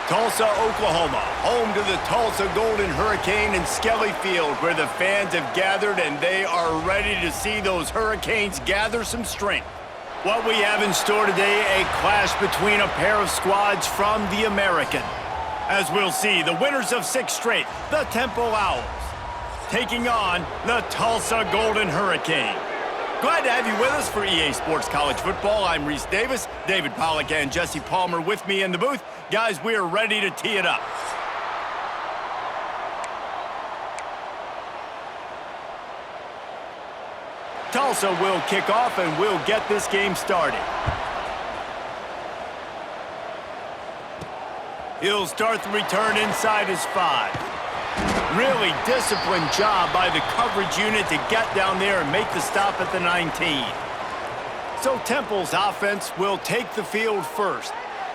Tulsa, Oklahoma, home to the Tulsa Golden Hurricane and Skelly Field, where the fans have gathered and they are ready to see those Hurricanes gather some strength. What we have in store today, a clash between a pair of squads from the American. As we'll see, the winners of 6 straight, the Temple Owls, taking on the Tulsa Golden Hurricane. Glad to have you with us for EA Sports College Football. I'm Reese Davis, David Pollack and Jesse Palmer with me in the booth. Guys, we are ready to tee it up. Tulsa will kick off and we'll get this game started. He'll start the return inside his 5. Really disciplined job by the coverage unit to get down there and make the stop at the 19. So Temple's offense will take the field first.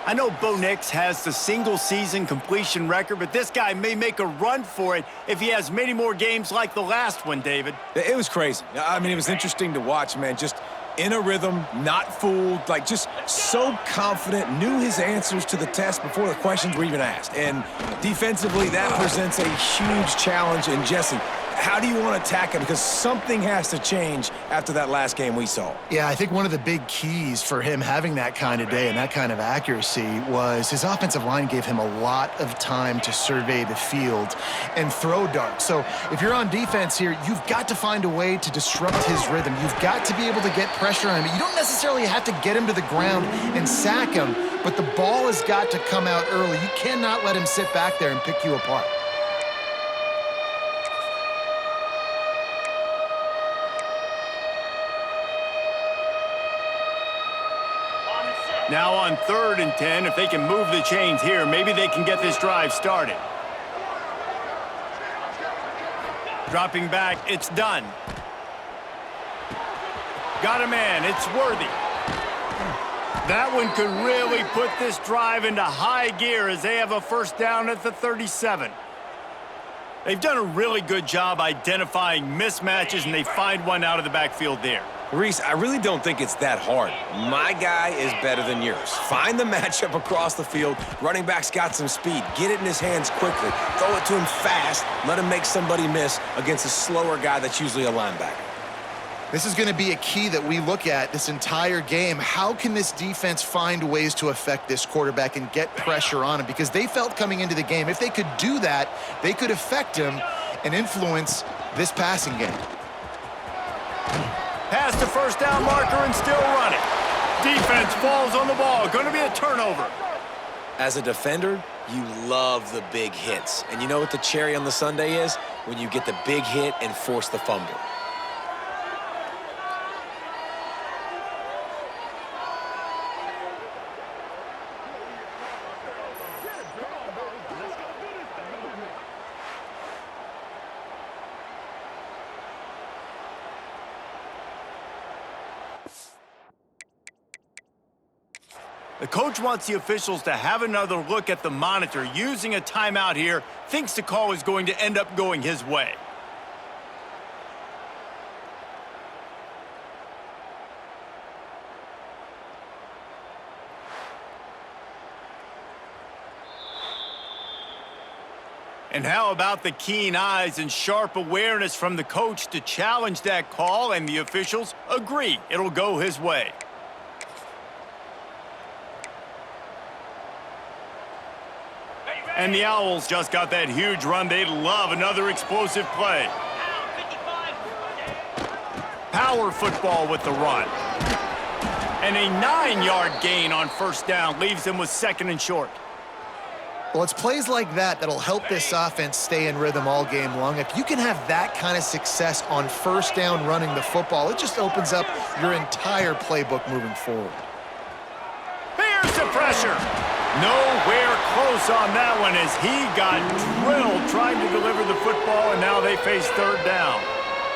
I know Bo Nix has the single-season completion record, but this guy may make a run for it if he has many more games like the last one, David. It was crazy. I mean, it was interesting to watch, man. Just in a rhythm, not fooled, like just so confident, knew his answers to the test before the questions were even asked. And defensively, that presents a huge challenge. And Jesse, how do you want to attack him? Because something has to change after that last game we saw. Yeah, I think one of the big keys for him having that kind of day and that kind of accuracy was his offensive line gave him a lot of time to survey the field and throw darts. So if you're on defense here, you've got to find a way to disrupt his rhythm. You've got to be able to get pressure on him. You don't necessarily have to get him to the ground and sack him, but the ball has got to come out early. You cannot let him sit back there and pick you apart. Now on 3rd and 10, if they can move the chains here, maybe they can get this drive started. Dropping back, it's done. Got a man, it's Worthy. That one could really put this drive into high gear as they have a first down at the 37. They've done a really good job identifying mismatches, and they find one out of the backfield there. Reese, I really don't think it's that hard. My guy is better than yours. Find the matchup across the field. Running back's got some speed. Get it in his hands quickly. Throw it to him fast. Let him make somebody miss against a slower guy that's usually a linebacker. This is going to be a key that we look at this entire game. How can this defense find ways to affect this quarterback and get pressure on him? Because they felt coming into the game, if they could do that, they could affect him and influence this passing game. Past the first down marker and still running. Defense falls on the ball. Going to be a turnover. As a defender, you love the big hits. And you know what the cherry on the sundae is? When you get the big hit and force the fumble. The coach wants the officials to have another look at the monitor. Using a timeout here, thinks the call is going to end up going his way. And how about the keen eyes and sharp awareness from the coach to challenge that call, and the officials agree it'll go his way. And the Owls just got that huge run. They'd love another explosive play. Power football with the run. And a 9-yard gain on first down leaves them with 2nd and short. Well, it's plays like that that'll help this offense stay in rhythm all game long. If you can have that kind of success on first down running the football, it just opens up your entire playbook moving forward. Here's the pressure. Nowhere close on that one as he got drilled trying to deliver the football, and now they face 3rd down.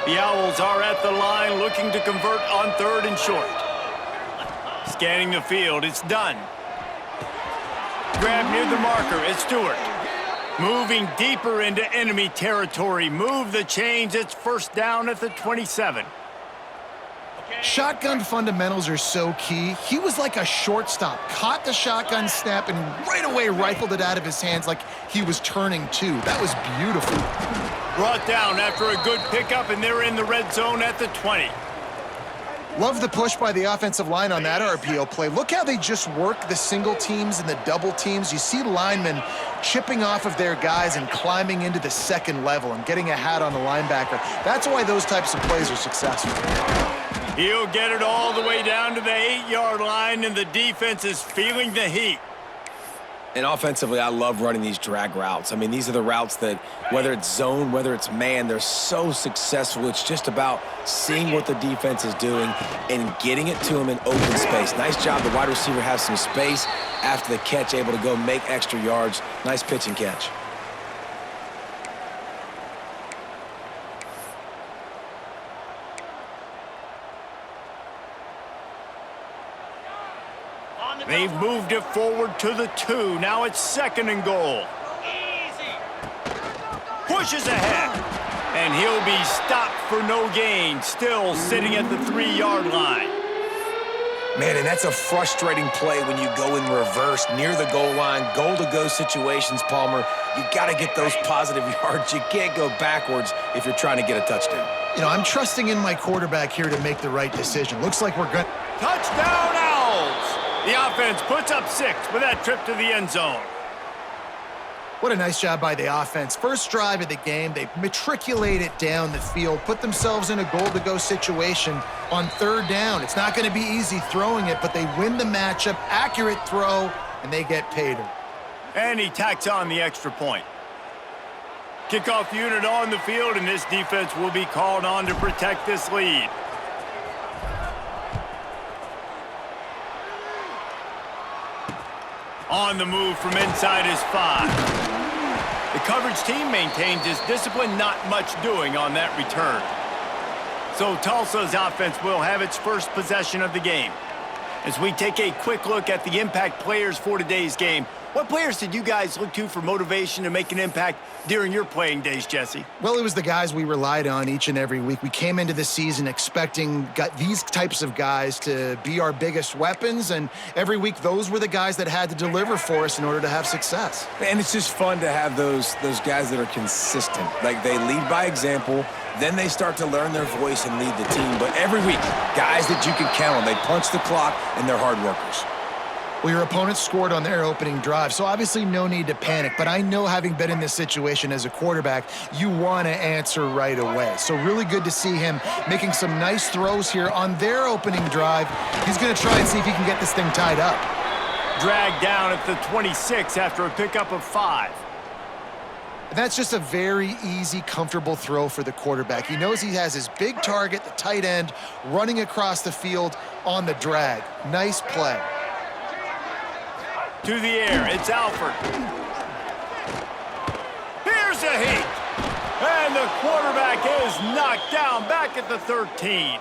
The Owls are at the line looking to convert on 3rd and short. Scanning the field, it's done. Grab near the marker, it's Stewart. Moving deeper into enemy territory. Move the chains, it's first down at the 27. Shotgun fundamentals are so key. He was like a shortstop, caught the shotgun snap and right away rifled it out of his hands like he was turning two. That was beautiful. Brought down after a good pickup, and they're in the red zone at the 20. Love the push by the offensive line on that RPO play. Look how they just work the single teams and the double teams. You see linemen chipping off of their guys and climbing into the second level and getting a hat on the linebacker. That's why those types of plays are successful. He'll get it all the way down to the 8-yard line, and the defense is feeling the heat. And offensively, I love running these drag routes. I mean, these are the routes that, whether it's zone, whether it's man, they're so successful. It's just about seeing what the defense is doing and getting it to them in open space. Nice job. The wide receiver has some space after the catch, able to go make extra yards. Nice pitch and catch. They've moved it forward to the 2. Now it's 2nd and goal. Pushes ahead. And he'll be stopped for no gain. Still sitting at the 3-yard line. Man, and that's a frustrating play when you go in reverse near the goal line. Goal-to-go situations, Palmer. You got to get those positive yards. You can't go backwards if you're trying to get a touchdown. You know, I'm trusting in my quarterback here to make the right decision. Looks like we're good. Touchdown, Owls! The offense puts up 6 with that trip to the end zone. What a nice job by the offense. First drive of the game, they matriculate it down the field, put themselves in a goal-to-go situation on 3rd down. It's not going to be easy throwing it, but they win the matchup, accurate throw, and they get paid. And he tacks on the extra point. Kickoff unit on the field, and this defense will be called on to protect this lead. On the move from inside his 5. The coverage team maintains its discipline, not much doing on that return. So Tulsa's offense will have its first possession of the game. As we take a quick look at the impact players for today's game, what players did you guys look to for motivation to make an impact during your playing days, Jesse? Well, it was the guys we relied on each and every week. We came into the season expecting these types of guys to be our biggest weapons, and every week those were the guys that had to deliver for us in order to have success. And it's just fun to have those guys that are consistent. Like, they lead by example, then they start to learn their voice and lead the team. But every week, guys that you can count on, they punch the clock, and they're hard workers. Well, your opponent scored on their opening drive, so obviously no need to panic. But I know, having been in this situation as a quarterback, you want to answer right away. So really good to see him making some nice throws here on their opening drive. He's going to try and see if he can get this thing tied up. Dragged down at the 26 after a pickup of 5. That's just a very easy, comfortable throw for the quarterback. He knows he has his big target, the tight end, running across the field on the drag. Nice play. To the air, it's Alford. Here's a heat. And the quarterback is knocked down back at the 13.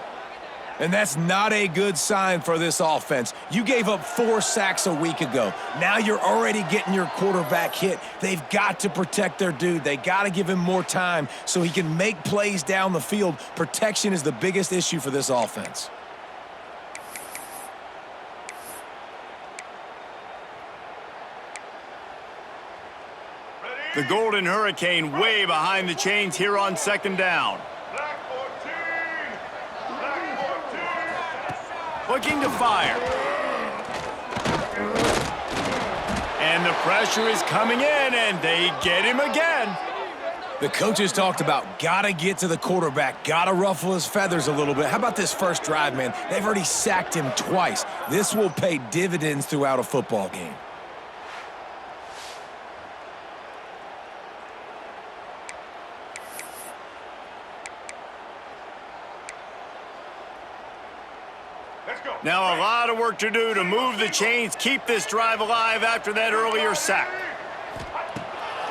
And that's not a good sign for this offense. You gave up 4 sacks a week ago. Now you're already getting your quarterback hit. They've got to protect their dude. They got to give him more time so he can make plays down the field. Protection is the biggest issue for this offense. The Golden Hurricane way behind the chains here on 2nd down. Looking to fire. And the pressure is coming in, and they get him again. The coaches talked about gotta get to the quarterback, gotta ruffle his feathers a little bit. How about this first drive, man? They've already sacked him twice. This will pay dividends throughout a football game. Now a lot of work to do to move the chains, keep this drive alive after that earlier sack.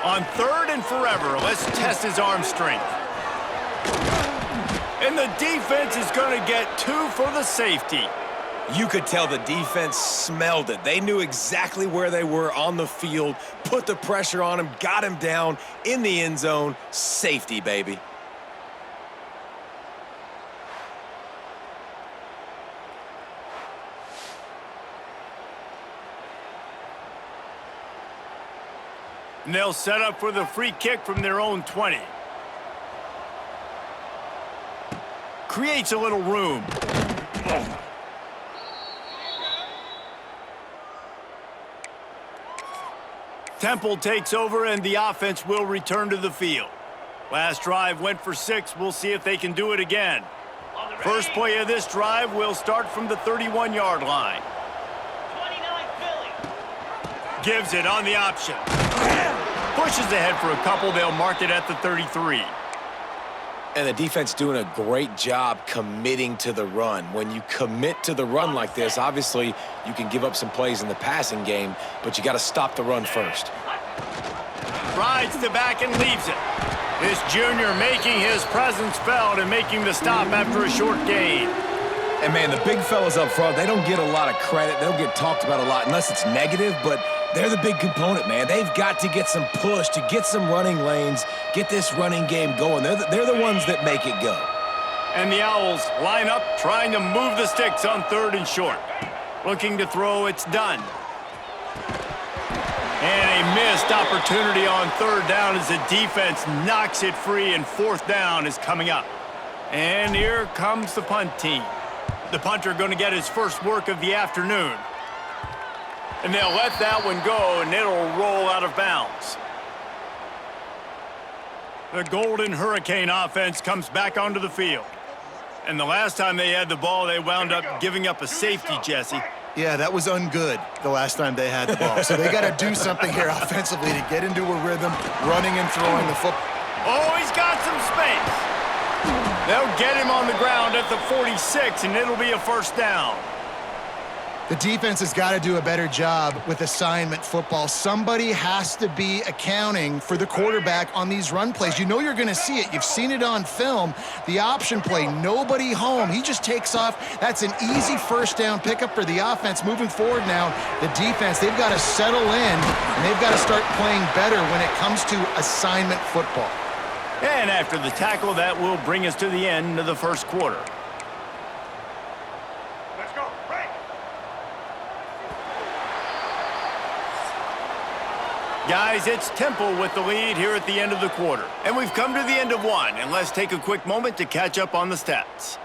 On 3rd and forever, let's test his arm strength. And the defense is going to get 2 for the safety. You could tell the defense smelled it. They knew exactly where they were on the field, put the pressure on him, got him down in the end zone. Safety, baby. And they'll set up for the free kick from their own 20. Creates a little room. Temple takes over, and the offense will return to the field. Last drive went for 6. We'll see if they can do it again. First play of this drive will start from the 31-yard line. 29 Philly. Gives it on the option. Pushes ahead for a couple. They'll mark it at the 33. And the defense doing a great job committing to the run. When you commit to the run like this, obviously you can give up some plays in the passing game, but you got to stop the run first. Rides the back and leaves it. This junior making his presence felt and making the stop after a short gain. And, man, the big fellas up front, they don't get a lot of credit. They don't get talked about a lot unless it's negative, but they're the big component, man. They've got to get some push, to get some running lanes, get this running game going. They're the ones that make it go. And the Owls line up, trying to move the sticks on 3rd and short. Looking to throw, it's done. And a missed opportunity on 3rd down as the defense knocks it free, and 4th down is coming up. And here comes the punt team. The punter going to get his first work of the afternoon. And they'll let that one go, and it'll roll out of bounds. The Golden Hurricane offense comes back onto the field. And the last time they had the ball, they wound up giving up a safety, Jesse. Yeah, that was ungood the last time they had the ball. So they got to do something here offensively to get into a rhythm, running and throwing the football. Oh, he's got some space. They'll get him on the ground at the 46, and it'll be a 1st down. The defense has got to do a better job with assignment football. Somebody has to be accounting for the quarterback on these run plays. You know you're going to see it. You've seen it on film. The option play, nobody home. He just takes off. That's an easy 1st down pickup for the offense. Moving forward now, the defense, they've got to settle in, and they've got to start playing better when it comes to assignment football. And after the tackle, that will bring us to the end of the 1st quarter. Guys, it's Temple with the lead here at the end of the quarter. And we've come to the end of 1, and let's take a quick moment to catch up on the stats.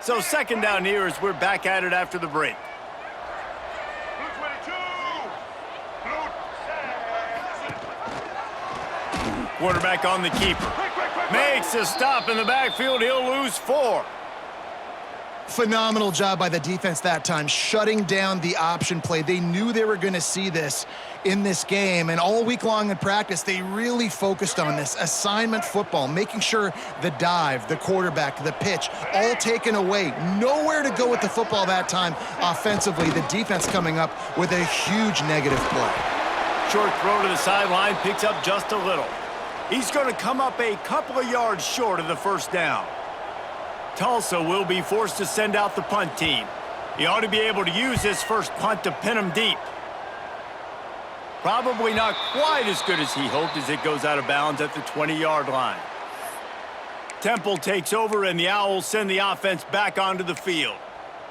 So 2nd down here as we're back at it after the break. Quarterback on the keeper. Makes a stop in the backfield. He'll lose 4. Phenomenal job by the defense that time, shutting down the option play. They knew they were going to see this in this game, and all week long in practice, they really focused on this assignment football, making sure the dive, the quarterback, the pitch, all taken away. Nowhere to go with the football that time offensively. The defense coming up with a huge negative play. Short throw to the sideline, picks up just a little. He's going to come up a couple of yards short of the 1st down. Tulsa will be forced to send out the punt team. He ought to be able to use his first punt to pin him deep. Probably not quite as good as he hoped as it goes out of bounds at the 20-yard line. Temple takes over, and the Owls send the offense back onto the field.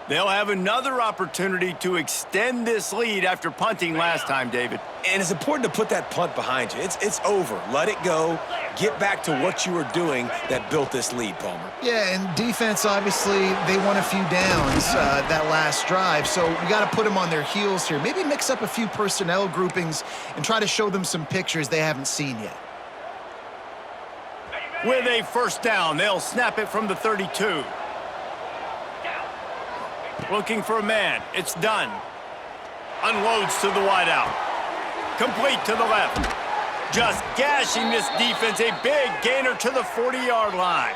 They'll have another opportunity to extend this lead after punting last time, David. And it's important to put that punt behind you. It's over. Let it go. Get back to what you were doing that built this lead, Palmer. Yeah, and defense, obviously, they won a few downs that last drive, so we got to put them on their heels here. Maybe mix up a few personnel groupings and try to show them some pictures they haven't seen yet. With a 1st down, they'll snap it from the 32. Looking for a man. It's done. Unloads to the wideout. Complete to the left. Just gashing this defense. A big gainer to the 40-yard line.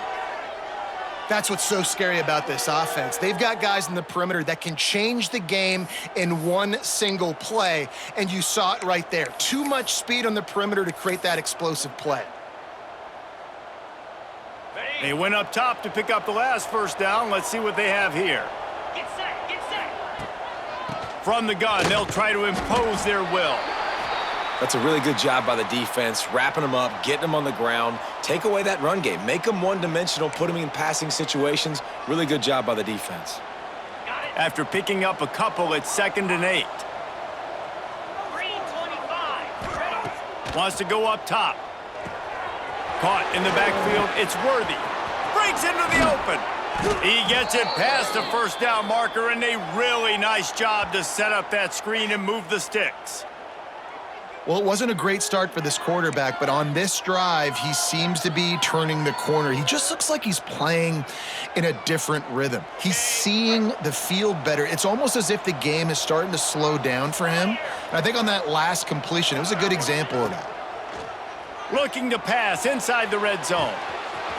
That's what's so scary about this offense. They've got guys in the perimeter that can change the game in one single play, and you saw it right there. Too much speed on the perimeter to create that explosive play. They went up top to pick up the last 1st down. Let's see what they have here. Get set, get set. From the gun, they'll try to impose their will. That's a really good job by the defense, wrapping them up, getting them on the ground, take away that run game, make them one-dimensional, put them in passing situations. Really good job by the defense. After picking up a couple, it's 2nd and 8. Green 25. Ready. Wants to go up top. Caught in the backfield, it's Worthy. Breaks into the open. He gets it past the first down marker, and a really nice job to set up that screen and move the sticks. Well, it wasn't a great start for this quarterback, but on this drive, he seems to be turning the corner. He just looks like he's playing in a different rhythm. He's seeing the field better. It's almost as if the game is starting to slow down for him. And I think on that last completion, it was a good example of that. Looking to pass inside the red zone.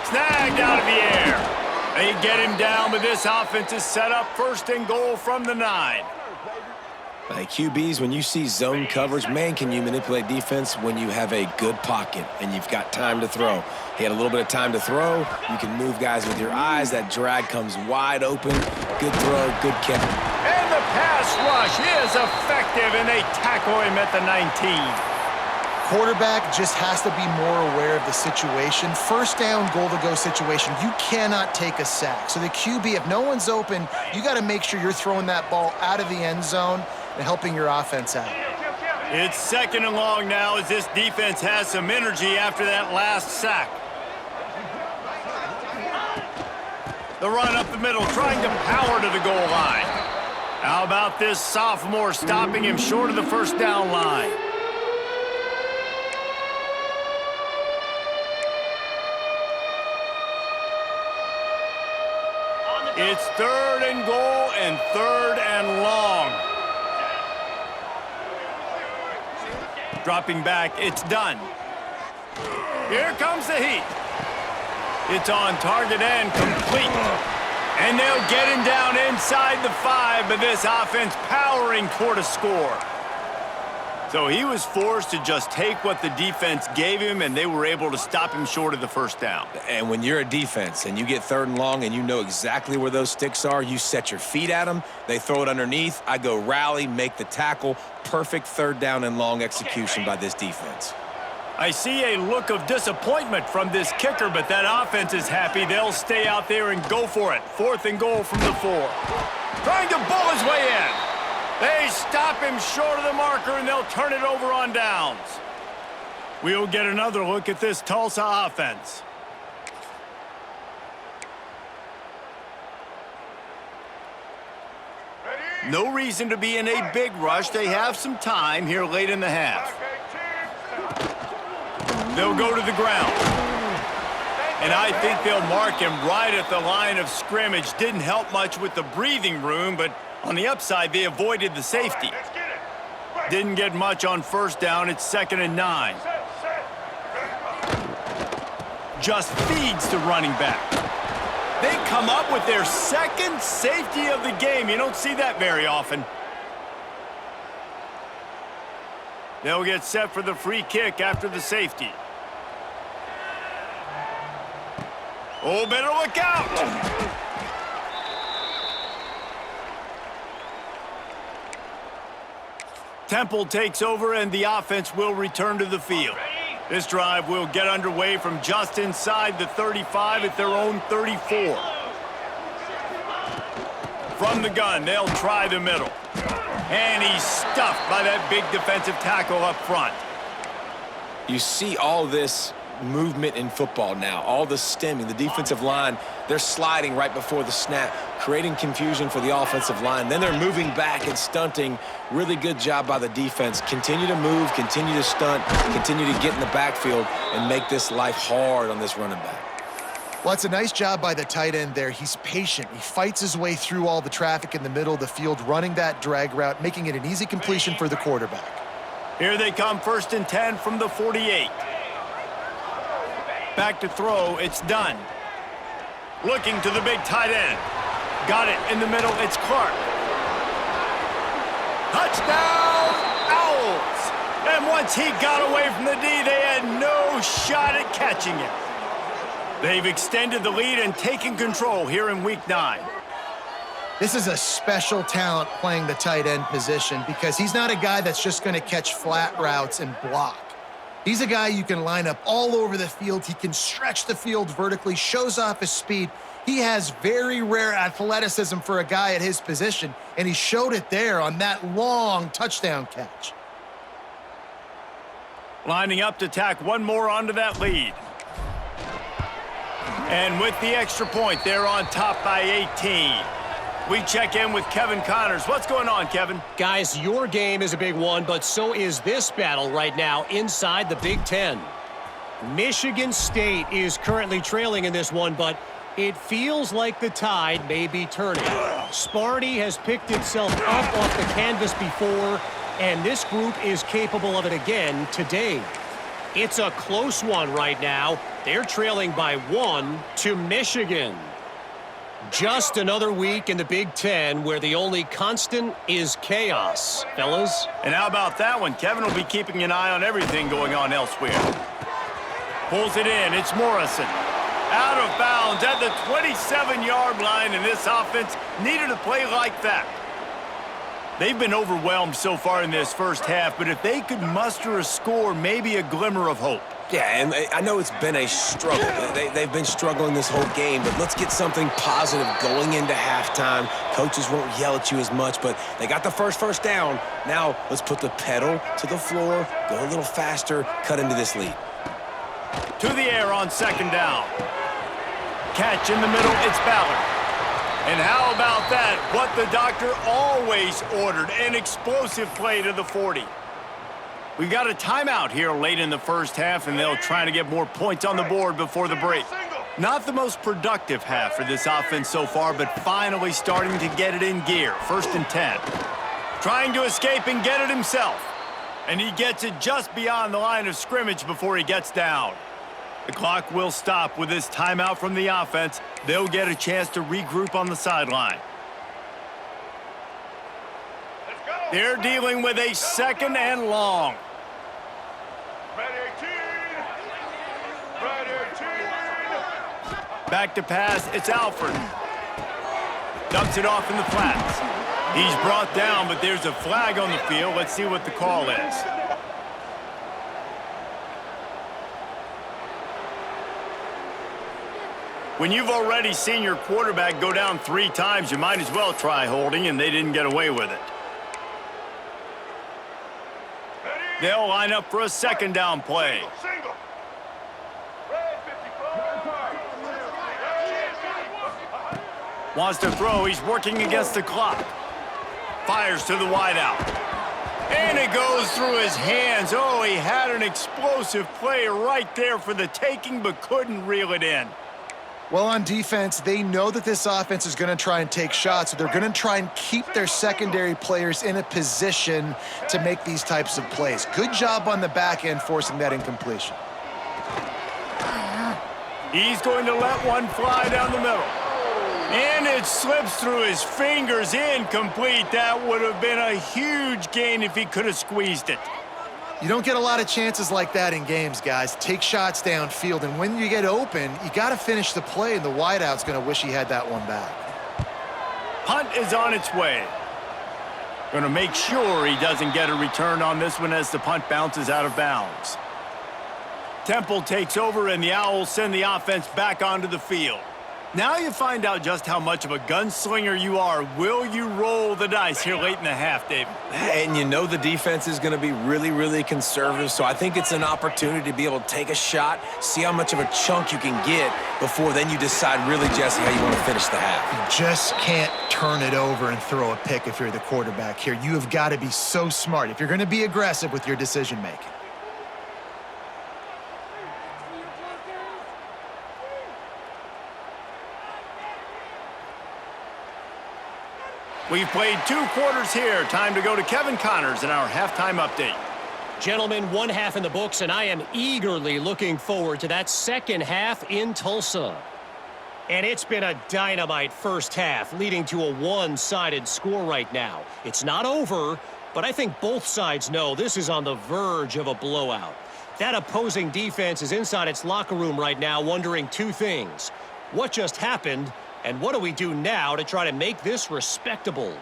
Snagged out of the air. They get him down, but this offense is set up 1st and goal from the 9. Hey, QBs, when you see zone coverage, man, can you manipulate defense when you have a good pocket and you've got time to throw. He had a little bit of time to throw. You can move guys with your eyes. That drag comes wide open. Good throw, good catch. And the pass rush is effective, and they tackle him at the 19. Quarterback just has to be more aware of the situation. 1st down, goal-to-go situation. You cannot take a sack. So the QB, if no one's open, you got to make sure you're throwing that ball out of the end zone and helping your offense out. It's 2nd and long now as this defense has some energy after that last sack. The run up the middle, trying to power to the goal line. How about this sophomore stopping him short of the 1st down line? It's 3rd and goal and 3rd and long. Dropping back, it's done. Here comes the heat. It's on target and complete. And they'll get him down inside the 5, but this offense powering toward a score. So he was forced to just take what the defense gave him, and they were able to stop him short of the 1st down. And when you're a defense and you get 3rd and long and you know exactly where those sticks are, you set your feet at them, they throw it underneath, I go rally, make the tackle. Perfect 3rd down and long execution by this defense. I see a look of disappointment from this kicker, but that offense is happy. They'll stay out there and go for it. 4th and goal from the 4. Trying to bull his way in. They stop him short of the marker, and they'll turn it over on downs. We'll get another look at this Tulsa offense. No reason to be in a big rush. They have some time here late in the half. They'll go to the ground. And I think they'll mark him right at the line of scrimmage. Didn't help much with the breathing room, but on the upside, they avoided the safety. Didn't get much on 1st down. It's 2nd and 9. Just feeds to running back. They come up with their 2nd safety of the game. You don't see that very often. They'll get set for the free kick after the safety. Oh, better look out! Temple takes over, and the offense will return to the field. This drive will get underway from just inside the 35 at their own 34. From the gun, they'll try the middle. And he's stuffed by that big defensive tackle up front. You see all this movement in football now, all the stemming, the defensive line, they're sliding right before the snap, creating confusion for the offensive line. Then they're moving back and stunting. Really good job by the defense. Continue to move, continue to stunt, continue to get in the backfield and make this life hard on this running back. Well, it's a nice job by the tight end there. He's patient. He fights his way through all the traffic in the middle of the field, running that drag route, making it an easy completion for the quarterback. Here they come, 1st and 10 from the 48. Back to throw, it's done. Looking to the big tight end. Got it in the middle, it's Clark. Touchdown, Owls! And once he got away from the D, they had no shot at catching it. They've extended the lead and taken control here in Week 9. This is a special talent playing the tight end position because he's not a guy that's just going to catch flat routes and block. He's a guy you can line up all over the field. He can stretch the field vertically, shows off his speed. He has very rare athleticism for a guy at his position, and he showed it there on that long touchdown catch. Lining up to tack one more onto that lead. And with the extra point, they're on top by 18. We check in with Kevin Connors. What's going on, Kevin? Guys, your game is a big one, but so is this battle right now inside the Big Ten. Michigan State is currently trailing in this one, but it feels like the tide may be turning. Sparty has picked itself up off the canvas before, and this group is capable of it again today. It's a close one right now. They're trailing by 1 to Michigan. Just another week in the Big Ten where the only constant is chaos, fellas. And how about that one? Kevin will be keeping an eye on everything going on elsewhere. Pulls it in. It's Morrison. Out of bounds at the 27-yard line, and this offense needed a play like that. They've been overwhelmed so far in this first half, but if they could muster a score, maybe a glimmer of hope. Yeah, and I know it's been a struggle. They've been struggling this whole game, but let's get something positive going into halftime. Coaches won't yell at you as much, but they got the first down. Now let's put the pedal to the floor, go a little faster, cut into this lead. To the air on second down. Catch in the middle, it's Ballard. And how about that? What the doctor always ordered, an explosive play to the 40. We've got a timeout here late in the first half, and they'll try to get more points on the board before the break. Not the most productive half for this offense so far, but finally starting to get it in gear. 1st and 10. Trying to escape and get it himself. And he gets it just beyond the line of scrimmage before he gets down. The clock will stop with this timeout from the offense. They'll get a chance to regroup on the sideline. They're dealing with a 2nd and long. Back to pass, it's Alford. Dumps it off in the flats. He's brought down, but there's a flag on the field. Let's see what the call is. When you've already seen your quarterback go down 3 times, you might as well try holding, and they didn't get away with it. They'll line up for a 2nd down play. Wants to throw. He's working against the clock. Fires to the wideout. And it goes through his hands. Oh, he had an explosive play right there for the taking, but couldn't reel it in. Well, on defense, they know that this offense is going to try and take shots, so they're going to try and keep their secondary players in a position to make these types of plays. Good job on the back end forcing that incompletion. He's going to let one fly down the middle. And it slips through his fingers, incomplete. That would have been a huge gain if he could have squeezed it. You don't get a lot of chances like that in games, guys. Take shots downfield, and when you get open, you got to finish the play, and the wideout's going to wish he had that one back. Punt is on its way. Going to make sure he doesn't get a return on this one as the punt bounces out of bounds. Temple takes over, and the Owls send the offense back onto the field. Now you find out just how much of a gunslinger you are. Will you roll the dice here late in the half, David? And you know the defense is going to be really, really conservative, so I think it's an opportunity to be able to take a shot, see how much of a chunk you can get before then you decide really, Jesse, how you want to finish the half. You just can't turn it over and throw a pick if you're the quarterback here. You have got to be so smart if you're going to be aggressive with your decision-making. We've played 2 quarters here. Time to go to Kevin Connors in our halftime update. Gentlemen, 1 half in the books, and I am eagerly looking forward to that second half in Tulsa. And it's been a dynamite first half, leading to a one-sided score right now. It's not over, but I think both sides know this is on the verge of a blowout. That opposing defense is inside its locker room right now wondering 2 things. What just happened, And what do we do now to try to make this respectable?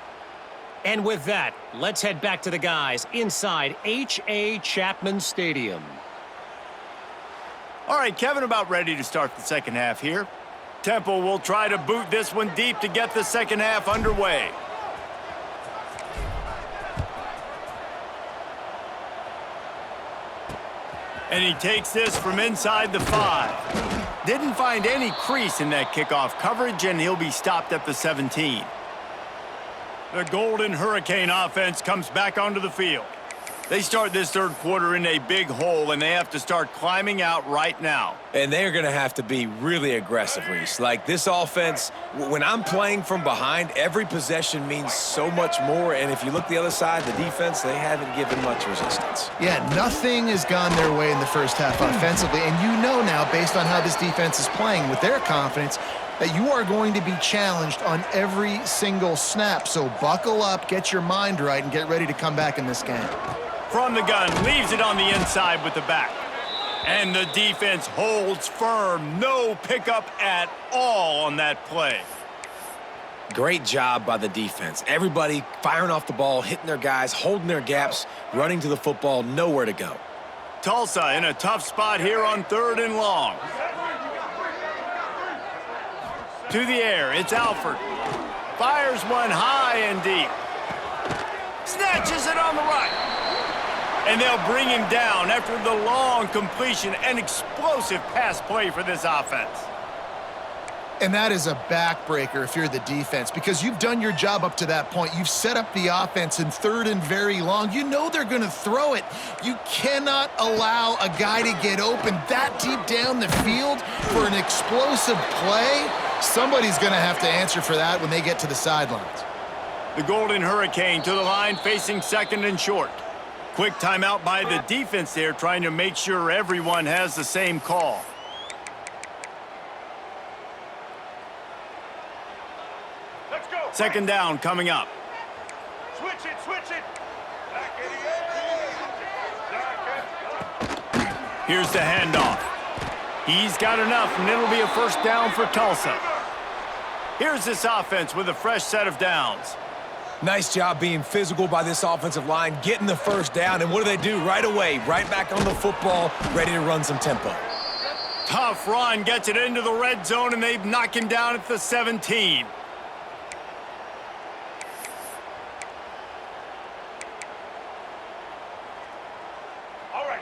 And with that, let's head back to the guys inside H.A. Chapman Stadium. All right, Kevin, about ready to start the second half here. Temple will try to boot this one deep to get the second half underway. And he takes this from inside the 5. Didn't find any crease in that kickoff coverage, and he'll be stopped at the 17. The Golden Hurricane offense comes back onto the field. They start this third quarter in a big hole, and they have to start climbing out right now. And they're going to have to be really aggressive, Reese. Like, this offense, when I'm playing from behind, every possession means so much more. And if you look the other side, the defense, they haven't given much resistance. Yeah, nothing has gone their way in the first half offensively. And you know now, based on how this defense is playing with their confidence, that you are going to be challenged on every single snap. So buckle up, get your mind right, and get ready to come back in this game. From the gun, leaves it on the inside with the back. And the defense holds firm. No pickup at all on that play. Great job by the defense. Everybody firing off the ball, hitting their guys, holding their gaps, running to the football, nowhere to go. Tulsa in a tough spot here on 3rd and long. To the air, it's Alford. Fires one high and deep. Snatches it on the right. And they'll bring him down after the long completion. An explosive pass play for this offense. And that is a backbreaker if you're the defense, because you've done your job up to that point. You've set up the offense in 3rd and very long. You know they're going to throw it. You cannot allow a guy to get open that deep down the field for an explosive play. Somebody's going to have to answer for that when they get to the sidelines. The Golden Hurricane to the line, facing 2nd and short. Quick timeout by the defense there, trying to make sure everyone has the same call. Let's go. 2nd down coming up. Switch it, switch it. Here's the handoff. He's got enough, and it'll be a 1st down for Tulsa. Here's this offense with a fresh set of downs. Nice job being physical by this offensive line, getting the 1st down, and what do? Right away, right back on the football, ready to run some tempo. Tough run, gets it into the red zone, and they knock him down at the 17.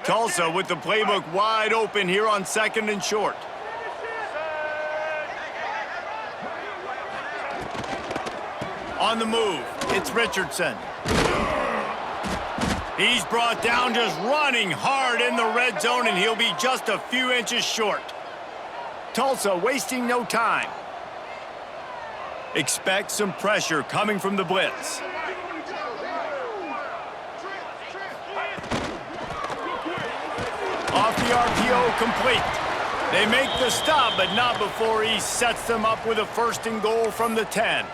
Tulsa with the playbook wide open here on 2nd and short. On the move, it's Richardson. He's brought down just running hard in the red zone, and he'll be just a few inches short. Tulsa wasting no time. Expect some pressure coming from the blitz. Off the RPO, complete. They make the stop, but not before he sets them up with a 1st and goal from the 10.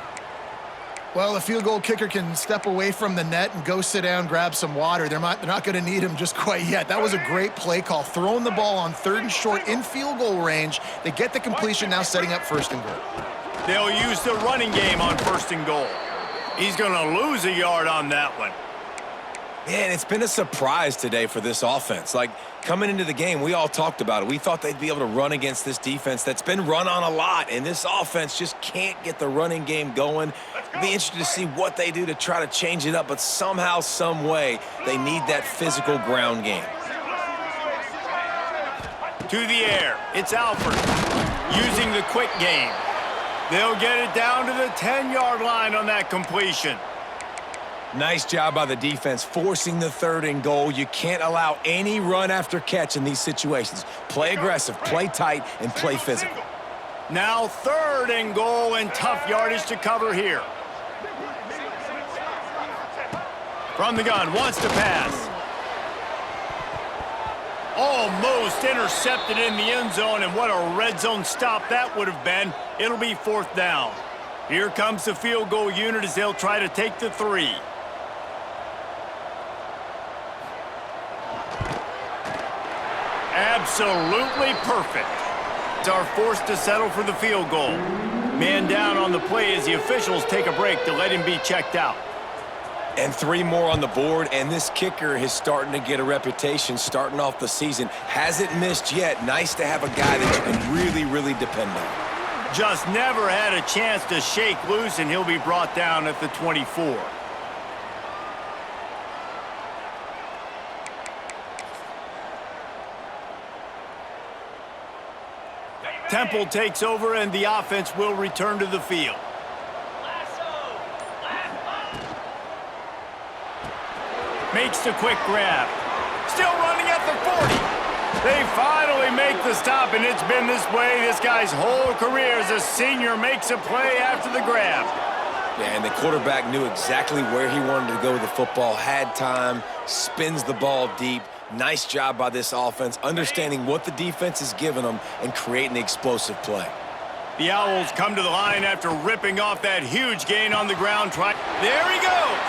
Well, a field goal kicker can step away from the net and go sit down, grab some water. They're not going to need him just quite yet. That was a great play call. Throwing the ball on 3rd and short in field goal range. They get the completion, now setting up 1st and goal. They'll use the running game on 1st and goal. He's going to lose a yard on that one. Man, it's been a surprise today for this offense. Like, coming into the game, we all talked about it. We thought they'd be able to run against this defense that's been run on a lot, and this offense just can't get the running game going. It'll be interesting to see what they do to try to change it up, but somehow, some way, they need that physical ground game. To the air, it's Alford using the quick game. They'll get it down to the 10-yard line on that completion. Nice job by the defense, forcing the 3rd and goal. You can't allow any run after catch in these situations. Play aggressive, play tight, and play physical. Now 3rd and goal, and tough yardage to cover here. From the gun, wants to pass. Almost intercepted in the end zone, and what a red zone stop that would have been. It'll be 4th down. Here comes the field goal unit as they'll try to take the 3. Absolutely perfect. Are forced to settle for the field goal. Man down on the play as the officials take a break to let him be checked out. And 3 more on the board, and this kicker is starting to get a reputation starting off the season. Hasn't missed yet. Nice to have a guy that you can really, really depend on. Just never had a chance to shake loose, and he'll be brought down at the 24. Temple takes over, and the offense will return to the field. Makes the quick grab. Still running at the 40. They finally make the stop, and it's been this way this guy's whole career as a senior makes a play after the grab. Yeah, and the quarterback knew exactly where he wanted to go with the football, had time, spins the ball deep. Nice job by this offense, understanding what the defense is giving them and creating the explosive play. The Owls come to the line after ripping off that huge gain on the ground. There he goes!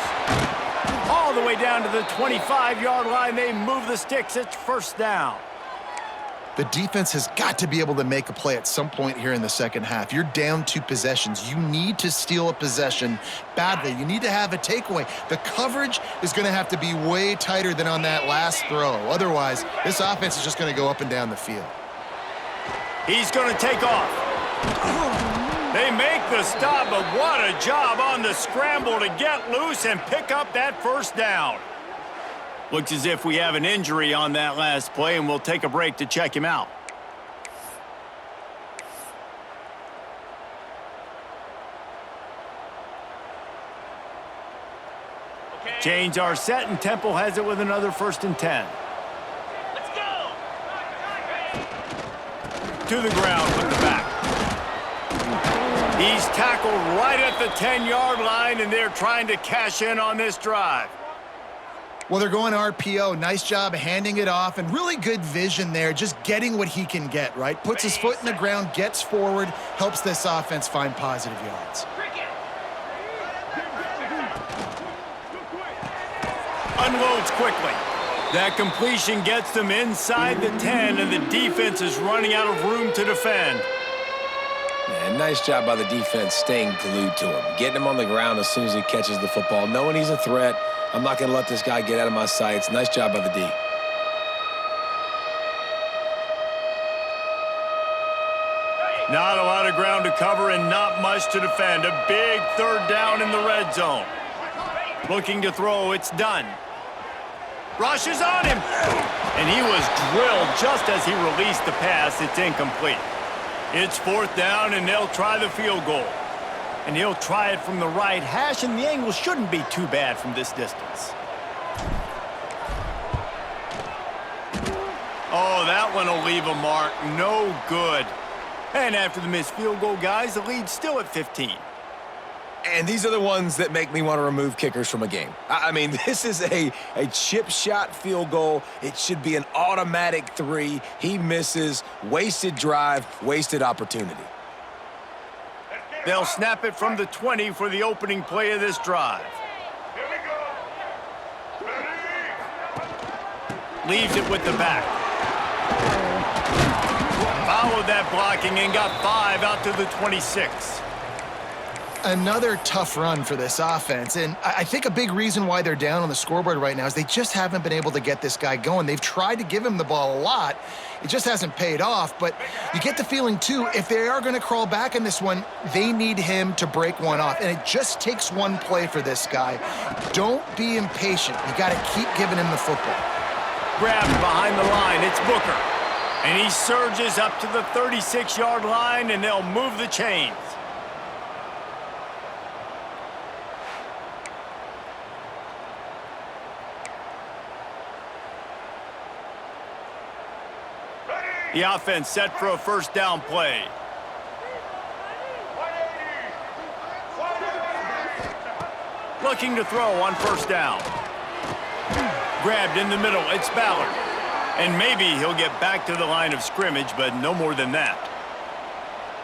All the way down to the 25-yard line. They move the sticks. It's first down. The defense has got to be able to make a play at some point here in the second half. You're down 2 possessions. You need to steal a possession badly. You need to have a takeaway. The coverage is going to have to be way tighter than on that last throw. Otherwise, this offense is just going to go up and down the field. He's going to take off. They make the stop, but what a job on the scramble to get loose and pick up that first down. Looks as if we have an injury on that last play, and we'll take a break to check him out. Chains are set, and Temple has it with another 1st and 10. Let's go! To the ground with the back. He's tackled right at the 10-yard line, and they're trying to cash in on this drive. Well, they're going RPO. Nice job handing it off, and really good vision there, just getting what he can get, right? Puts his foot in the ground, gets forward, helps this offense find positive yards. Unloads quickly. That completion gets them inside the 10, and the defense is running out of room to defend. Yeah, nice job by the defense staying glued to him, getting him on the ground as soon as he catches the football, knowing he's a threat. I'm not going to let this guy get out of my sights. Nice job by the D. Not a lot of ground to cover and not much to defend. A big 3rd down in the red zone. Looking to throw, it's done. Rushes on him. And he was drilled just as he released the pass. It's incomplete. It's 4th down, and they'll try the field goal. And he'll try it from the right hash, and the angle shouldn't be too bad from this distance. Oh, that one will leave a mark. No good. And after the missed field goal, guys, the lead's still at 15. And these are the ones that make me want to remove kickers from a game. I mean, this is a chip shot field goal. It should be an automatic 3. He misses. Wasted drive, wasted opportunity. They'll snap it from the 20 for the opening play of this drive. Here we go. Ready? Leaves it with the back. Followed that blocking and got 5 out to the 26. Another tough run for this offense, and I think a big reason why they're down on the scoreboard right now is they just haven't been able to get this guy going. They've tried to give him the ball a lot. It just hasn't paid off, but you get the feeling, too, if they are going to crawl back in this one, they need him to break one off, and it just takes one play for this guy. Don't be impatient. You got to keep giving him the football. Grabbed behind the line, it's Booker. And he surges up to the 36-yard line, and they'll move the chains. The offense set for a 1st down play. 180. Looking to throw on 1st down. Grabbed in the middle, it's Ballard. And maybe he'll get back to the line of scrimmage, but no more than that.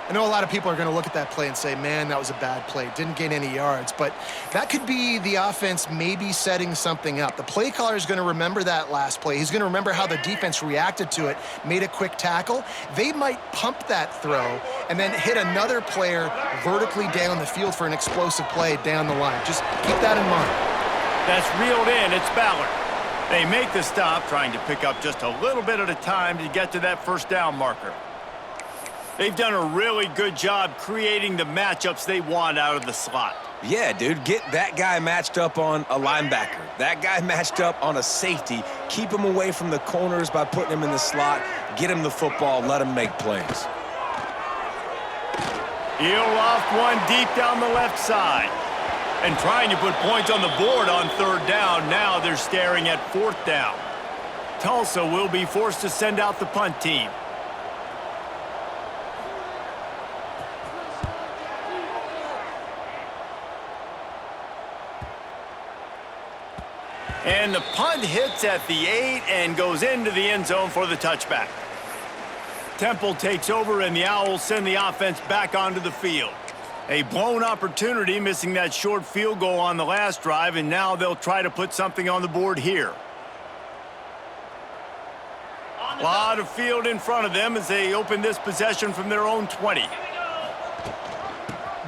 I know a lot of people are going to look at that play and say, man, that was a bad play. Didn't gain any yards. But that could be the offense maybe setting something up. The play caller is going to remember that last play. He's going to remember how the defense reacted to it, made a quick tackle. They might pump that throw and then hit another player vertically down the field for an explosive play down the line. Just keep that in mind. That's reeled in. It's Ballard. They make the stop, trying to pick up just a little bit at a time to get to that first down marker. They've done a really good job creating the matchups they want out of the slot. Yeah, dude, get that guy matched up on a linebacker. That guy matched up on a safety. Keep him away from the corners by putting him in the slot. Get him the football. Let him make plays. He'll loft one deep down the left side. And trying to put points on the board on third down. Now they're staring at fourth down. Tulsa will be forced to send out the punt team. And the punt hits at the 8 and goes into the end zone for the touchback. Temple takes over, and the Owls send the offense back onto the field. A blown opportunity, missing that short field goal on the last drive, and now they'll try to put something on the board here. A lot of field in front of them as they open this possession from their own 20.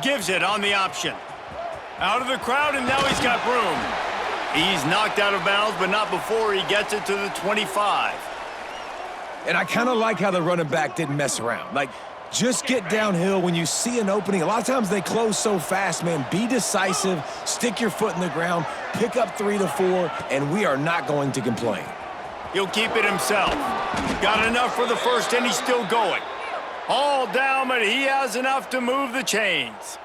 Gives it on the option. Out of the crowd, and now he's got room. He's knocked out of bounds, but not before he gets it to the 25. And I kind of like how the running back didn't mess around. Like, just get downhill when you see an opening. A lot of times they close so fast, man. Be decisive, stick your foot in the ground, pick up 3 to 4, and we are not going to complain. He'll keep it himself. Got enough for the first, and he's still going. All down, but he has enough to move the chains.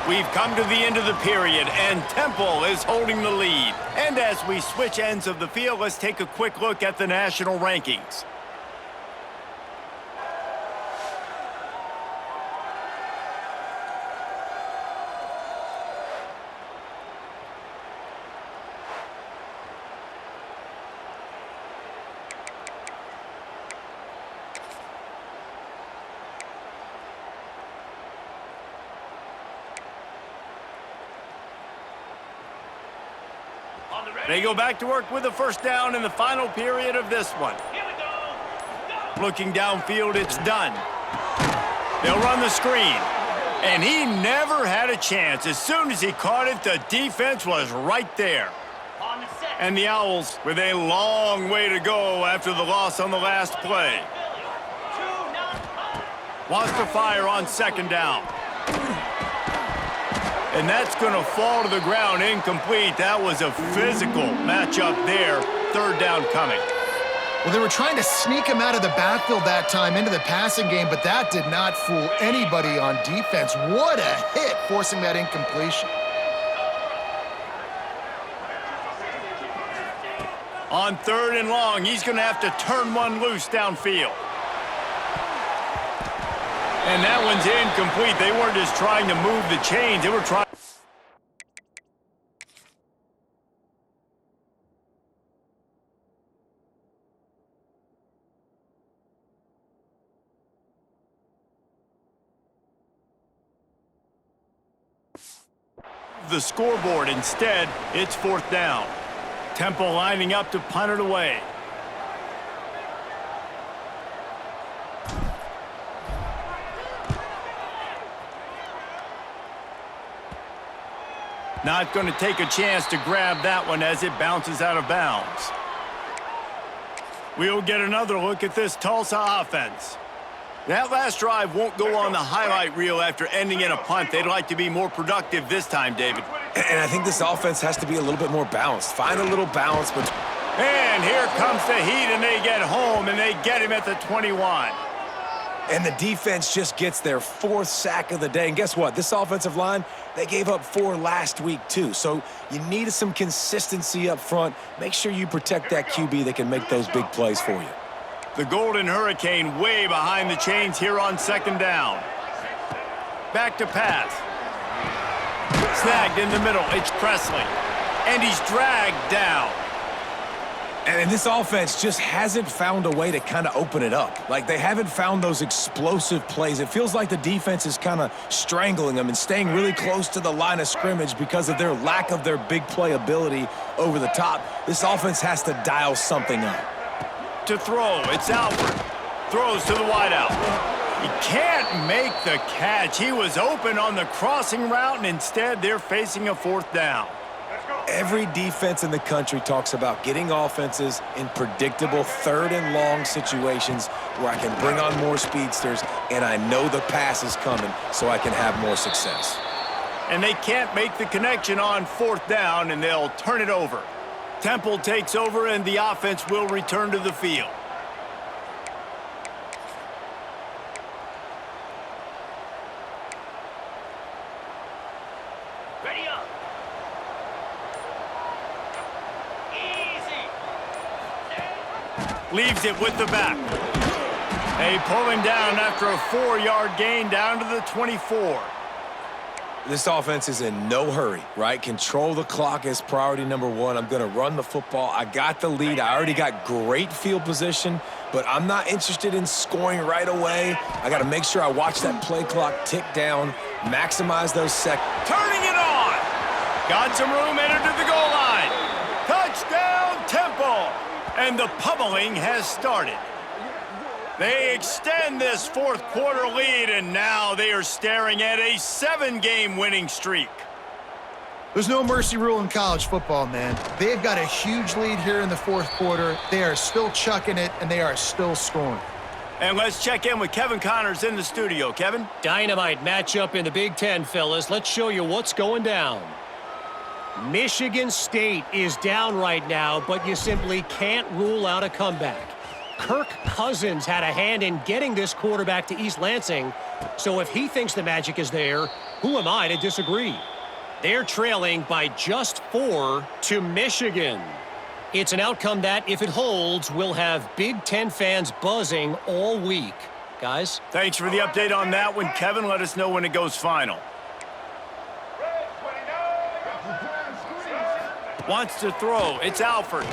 We've come to the end of the period, and Temple is holding the lead. And as we switch ends of the field, let's take a quick look at the national rankings. They go back to work with a first down in the final period of this one. Looking downfield, it's done. They'll run the screen. And he never had a chance. As soon as he caught it, the defense was right there. And the Owls with a long way to go after the loss on the last play. Wants to fire on second down. And that's going to fall to the ground incomplete. That was a physical matchup there. Third down coming. Well, they were trying to sneak him out of the backfield that time into the passing game, but that did not fool anybody on defense. What a hit, forcing that incompletion. On third and long, he's going to have to turn one loose downfield. And that one's incomplete. They weren't just trying to move the chains. They were trying. The scoreboard. Instead, it's fourth down. Temple lining up to punt it away. Not going to take a chance to grab that one as it bounces out of bounds. We'll get another look at this Tulsa offense. That last drive won't go on the highlight reel after ending in a punt. They'd like to be more productive this time, David. And I think this offense has to be a little bit more balanced. Find a little balance. And here comes the heat, and they get home, and they get him at the 21. And the defense just gets their 4th sack of the day. And guess what? This offensive line, they gave up 4 last week too. So you need some consistency up front. Make sure you protect that QB that can make those big plays for you. The Golden Hurricane way behind the chains here on second down. Back to pass. Snagged in the middle. It's Presley. And he's dragged down. And this offense just hasn't found a way to kind of open it up. Like, they haven't found those explosive plays. It feels like the defense is kind of strangling them and staying really close to the line of scrimmage because of their lack of their big play ability over the top. This offense has to dial something up. To throw, it's Alford. Throws to the wideout. He can't make the catch. He was open on the crossing route, and instead they're facing a fourth down. Every defense in the country talks about getting offenses in predictable third and long situations where I can bring on more speedsters and I know the pass is coming so I can have more success. And they can't make the connection on fourth down, and they'll turn it over. Temple takes over, and the offense will return to the field. Ready up. Easy. Leaves it with the back. They pull him down after a 4-yard gain down to the 24. This offense is in no hurry, right? Control the clock is priority number one. I'm going to run the football. I got the lead. I already got great field position, but I'm not interested in scoring right away. I got to make sure I watch that play clock tick down, maximize those seconds. Turning it on. Got some room, entered to the goal line. Touchdown, Temple. And the pummeling has started. They extend this fourth quarter lead, and now they are staring at a 7-game winning streak. There's no mercy rule in college football, man. They've got a huge lead here in the fourth quarter. They are still chucking it, and they are still scoring. And let's check in with Kevin Connors in the studio. Kevin? Dynamite matchup in the Big Ten, fellas. Let's show you what's going down. Michigan State is down right now, but you simply can't rule out a comeback. Kirk Cousins had a hand in getting this quarterback to East Lansing, so if he thinks the magic is there, who am I to disagree? They're trailing by just 4 to Michigan. It's an outcome that, if it holds, will have Big Ten fans buzzing all week. Guys? Thanks for the update on that one, Kevin. Let us know when it goes final. Wants to throw. It's Alford.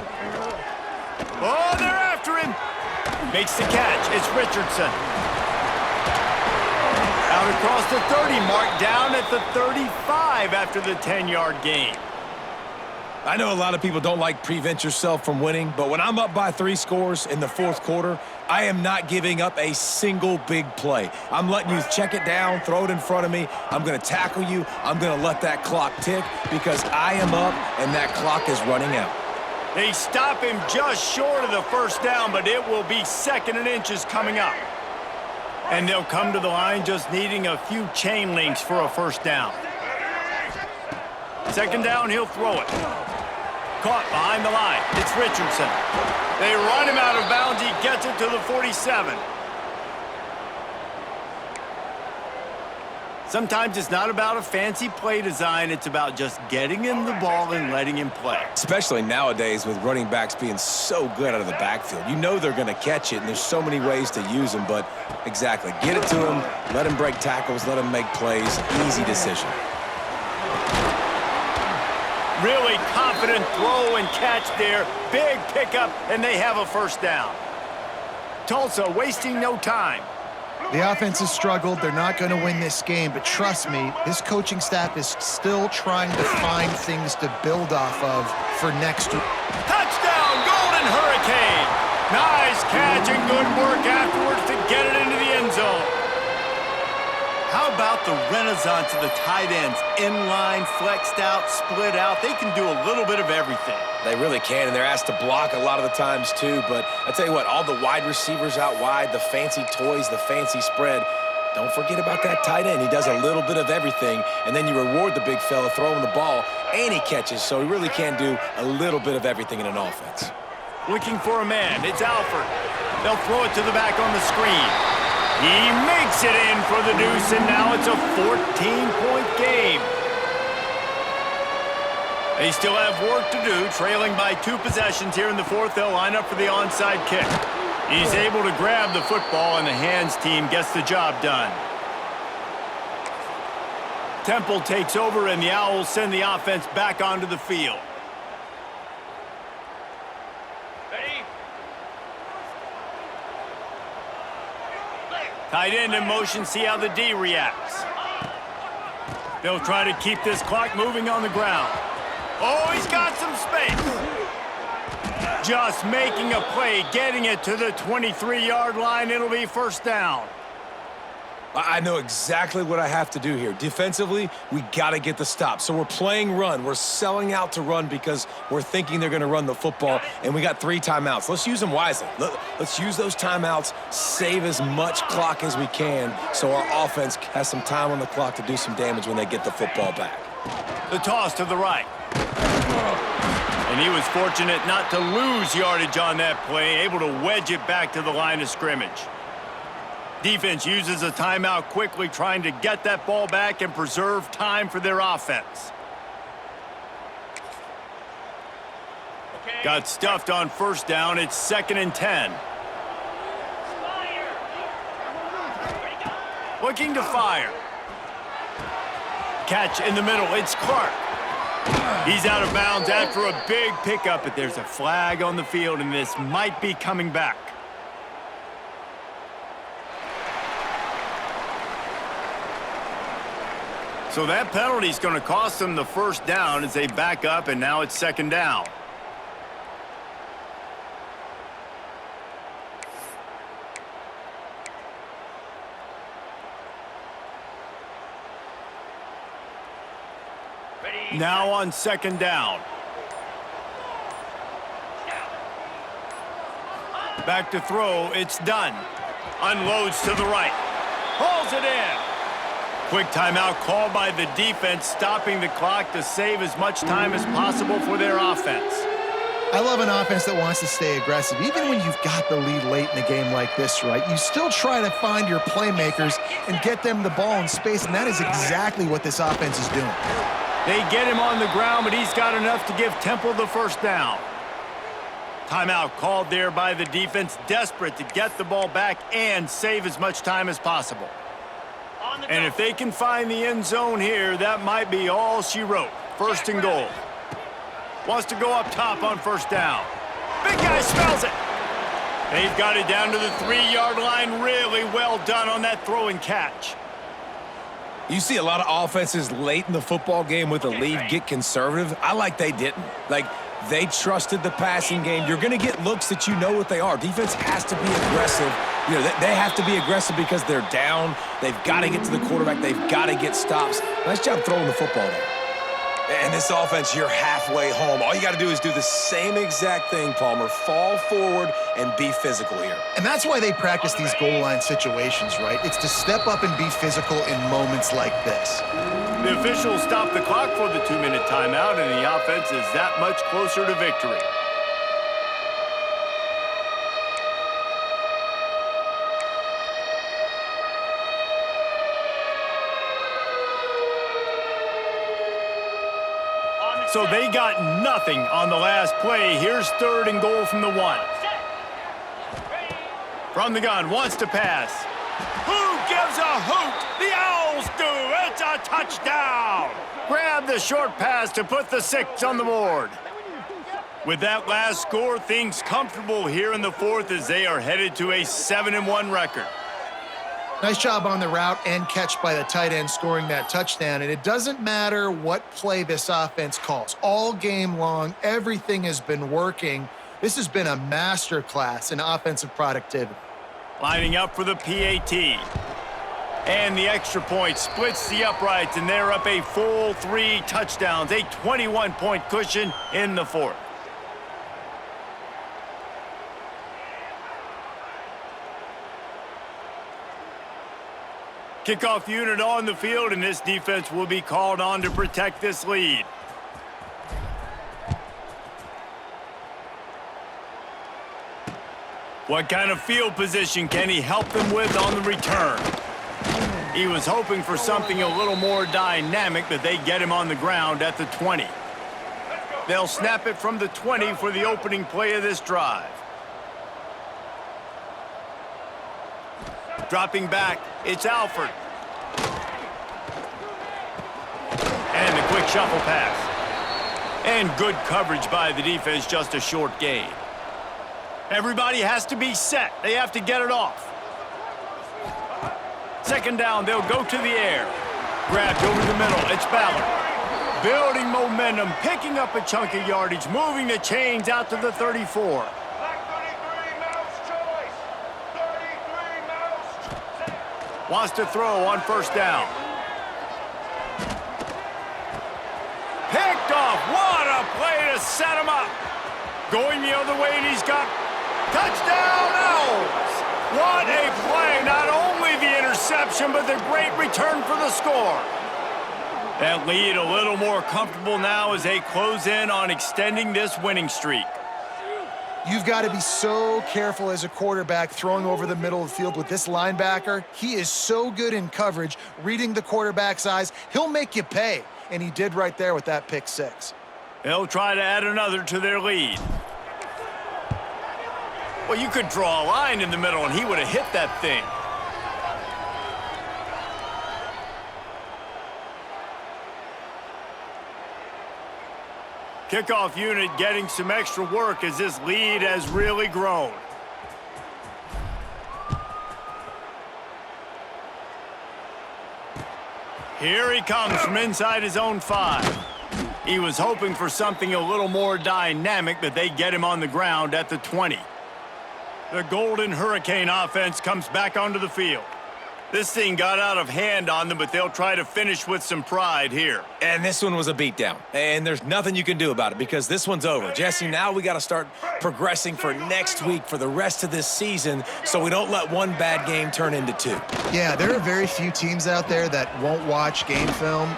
Oh, they're after him. Makes the catch. It's Richardson. Out across the 30 mark, down at the 35 after the 10-yard gain. I know a lot of people don't like prevent yourself from winning, but when I'm up by 3 scores in the fourth quarter, I am not giving up a single big play. I'm letting you check it down, throw it in front of me. I'm going to tackle you. I'm going to let that clock tick because I am up and that clock is running out. They stop him just short of the first down, but it will be 2nd and inches coming up. And they'll come to the line just needing a few chain links for a first down. 2nd down, he'll throw it. Caught behind the line. It's Richardson. They run him out of bounds. He gets it to the 47. Sometimes it's not about a fancy play design. It's about just getting him the ball and letting him play. Especially nowadays with running backs being so good out of the backfield. You know they're going to catch it, and there's so many ways to use them. But exactly, get it to him, let him break tackles, let him make plays. Easy decision. Really confident throw and catch there. Big pickup, and they have a first down. Tulsa wasting no time. The offense has struggled. They're not going to win this game, but trust me, this coaching staff is still trying to find things to build off of for next week. Touchdown, Golden Hurricane! Nice catch and good work afterwards to get it into the end zone. How about the renaissance of the tight ends? Inline, flexed out, split out. They can do a little bit of everything. They really can, and they're asked to block a lot of the times too. But I tell you what, all the wide receivers out wide, the fancy toys, the fancy spread, don't forget about that tight end. He does a little bit of everything, and then you reward the big fella throwing the ball, and he catches, so he really can do a little bit of everything in an offense. Looking for a man. It's Alford. They'll throw it to the back on the screen. He makes it in for the deuce, and now it's a 14-point game. They still have work to do, trailing by 2 possessions here in the fourth. They'll line up for the onside kick. He's able to grab the football, and the hands team gets the job done. Temple takes over, and the Owls send the offense back onto the field. Tight end in motion, see how the D reacts. They'll try to keep this clock moving on the ground. Oh, he's got some space. Just making a play, getting it to the 23-yard line. It'll be first down. I know exactly what I have to do here. Defensively, we got to get the stop. So we're playing run. We're selling out to run because we're thinking they're going to run the football, and we got 3 timeouts. Let's use them wisely. Let's use those timeouts, save as much clock as we can so our offense has some time on the clock to do some damage when they get the football back. The toss to the right. And he was fortunate not to lose yardage on that play, able to wedge it back to the line of scrimmage. Defense uses a timeout quickly, trying to get that ball back and preserve time for their offense. Got stuffed on first down. It's 2nd and 10. Looking to fire. Catch in the middle. It's Clark. He's out of bounds after a big pickup, but there's a flag on the field, and this might be coming back. So that penalty is going to cost them the first down as they back up, and now it's 2nd down. Now on 2nd down. Back to throw. It's done. Unloads to the right. Hauls it in. Quick timeout called by the defense, stopping the clock to save as much time as possible for their offense. I love an offense that wants to stay aggressive. Even when you've got the lead late in a game like this, right, you still try to find your playmakers and get them the ball in space, and that is exactly what this offense is doing. They get him on the ground, but he's got enough to give Temple the first down. Timeout called there by the defense, desperate to get the ball back and save as much time as possible. And if they can find the end zone here, that might be all she wrote. 1st and goal. Wants to go up top on first down. Big guy smells it. They've got it down to the 3-yard line. Really well done on that throw and catch. You see a lot of offenses late in the football game with a lead get conservative. I like they didn't. Like, they trusted the passing game. You're going to get looks that you know what they are. Defense has to be aggressive. You know, they have to be aggressive because they're down. They've got to get to the quarterback. They've got to get stops. Nice job throwing the football there. And this offense, you're halfway home. All you got to do is do the same exact thing, Palmer. Fall forward and be physical here. And that's why they practice these goal line situations, right? It's to step up and be physical in moments like this. The officials stop the clock for the 2-minute timeout, and the offense is that much closer to victory. So they got nothing on the last play. Here's 3rd and goal from the 1. From the gun, wants to pass. Who gives a hoot? The Owls do. It's a touchdown. Grab the short pass to put the 6 on the board. With that last score, things comfortable here in the 4th as they are headed to a 7-1 record. Nice job on the route and catch by the tight end scoring that touchdown. And it doesn't matter what play this offense calls. All game long, everything has been working. This has been a masterclass in offensive productivity. Lining up for the PAT. And the extra point splits the uprights, and they're up a full 3 touchdowns. A 21-point cushion in the 4th. Kickoff unit on the field, and this defense will be called on to protect this lead. What kind of field position can he help them with on the return? He was hoping for something a little more dynamic, but they get him on the ground at the 20. They'll snap it from the 20 for the opening play of this drive. Dropping back, it's Alford. And the quick shuffle pass. And good coverage by the defense, just a short gain. Everybody has to be set. They have to get it off. Second down, they'll go to the air. Grabbed over the middle, it's Ballard. Building momentum, picking up a chunk of yardage, moving the chains out to the 34. Wants to throw on first down. Picked off. What a play to set him up. Going the other way, and he's got touchdown Owls. What a play. Not only the interception, but the great return for the score. That lead a little more comfortable now as they close in on extending this winning streak. You've got to be so careful as a quarterback throwing over the middle of the field with this linebacker. He is so good in coverage, reading the quarterback's eyes. He'll make you pay, and he did right there with that pick six. They'll try to add another to their lead. Well, you could draw a line in the middle, and he would have hit that thing. Kickoff unit getting some extra work as this lead has really grown. Here he comes from inside his own 5. He was hoping for something a little more dynamic, but they get him on the ground at the 20. The Golden Hurricane offense comes back onto the field. This thing got out of hand on them, but they'll try to finish with some pride here. And this one was a beatdown. And there's nothing you can do about it because this one's over. Jesse, now we got to start progressing for next week for the rest of this season so we don't let one bad game turn into 2. Yeah, there are very few teams out there that won't watch game film,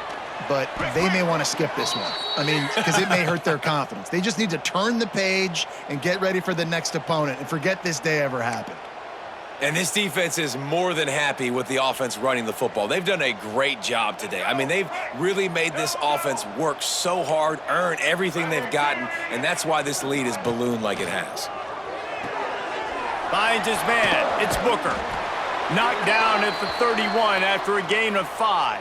but they may want to skip this one. I mean, because it may hurt their confidence. They just need to turn the page and get ready for the next opponent and forget this day ever happened. And this defense is more than happy with the offense running the football. They've done a great job today. I mean, they've really made this offense work so hard, earn everything they've gotten, and that's why this lead is ballooned like it has. Finds his man. It's Booker. Knocked down at the 31 after a gain of 5.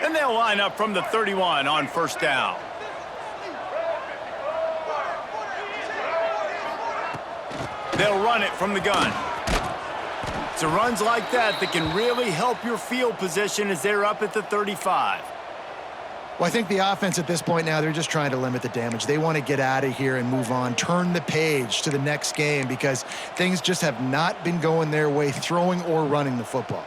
And they'll line up from the 31 on first down. They'll run it from the gun. It's the runs like that that can really help your field position as they're up at the 35. Well, I think the offense at this point now, they're just trying to limit the damage. They want to get out of here and move on, turn the page to the next game because things just have not been going their way, throwing or running the football.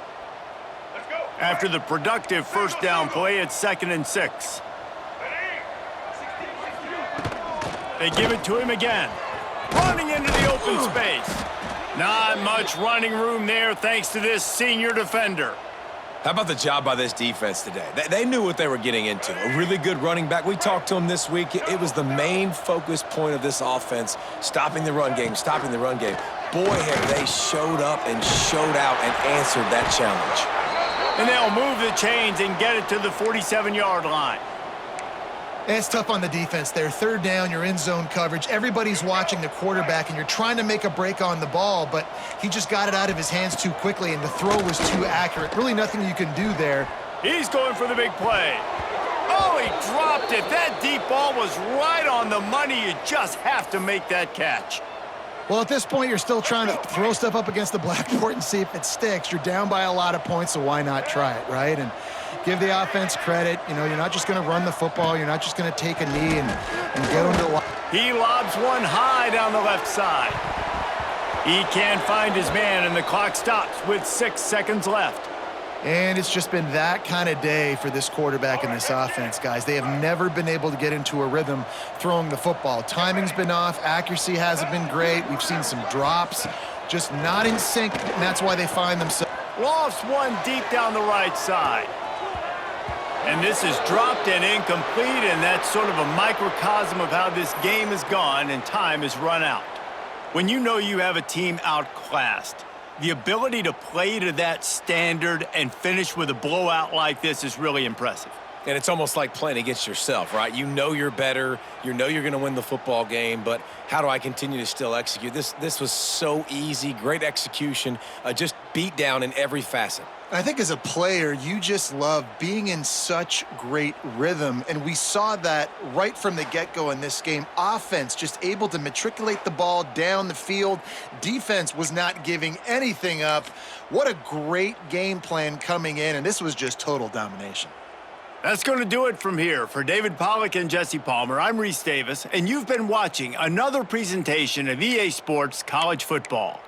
After the productive first down play, it's 2nd and 6. They give it to him again. Running into the open space. Not much running room there thanks to this senior defender. How about the job by this defense today? They knew what they were getting into. A really good running back. We talked to him this week. It was the main focus point of this offense, stopping the run game, stopping the run game. Boy, have they showed up and showed out and answered that challenge. And they'll move the chains and get it to the 47-yard line. It's tough on the defense there. Third down, you're in zone coverage. Everybody's watching the quarterback, and you're trying to make a break on the ball, but he just got it out of his hands too quickly, and the throw was too accurate. Really nothing you can do there. He's going for the big play. Oh, he dropped it. That deep ball was right on the money. You just have to make that catch. Well, at this point, you're still trying to throw stuff up against the blackboard and see if it sticks. You're down by a lot of points, so why not try it, right? And give the offense credit. You know, you're not just going to run the football. You're not just going to take a knee and get them to line. He lobs one high down the left side. He can't find his man, and the clock stops with 6 seconds left. And it's just been that kind of day for this quarterback and this offense, guys. They have never been able to get into a rhythm throwing the football. Timing's been off. Accuracy hasn't been great. We've seen some drops, just not in sync, and that's why they find themselves. Lofts one deep down the right side. And this is dropped and incomplete, and that's sort of a microcosm of how this game has gone and time has run out. When you know you have a team outclassed, the ability to play to that standard and finish with a blowout like this is really impressive. And it's almost like playing against yourself, right? You know you're better. You know you're going to win the football game, but how do I continue to still execute? This was so easy, great execution. Just beat down in every facet. I think as a player, you just love being in such great rhythm, and we saw that right from the get-go in this game. Offense just able to matriculate the ball down the field. Defense was not giving anything up. What a great game plan coming in, and this was just total domination. That's going to do it from here. For David Pollack and Jesse Palmer, I'm Reese Davis, and you've been watching another presentation of EA Sports College Football.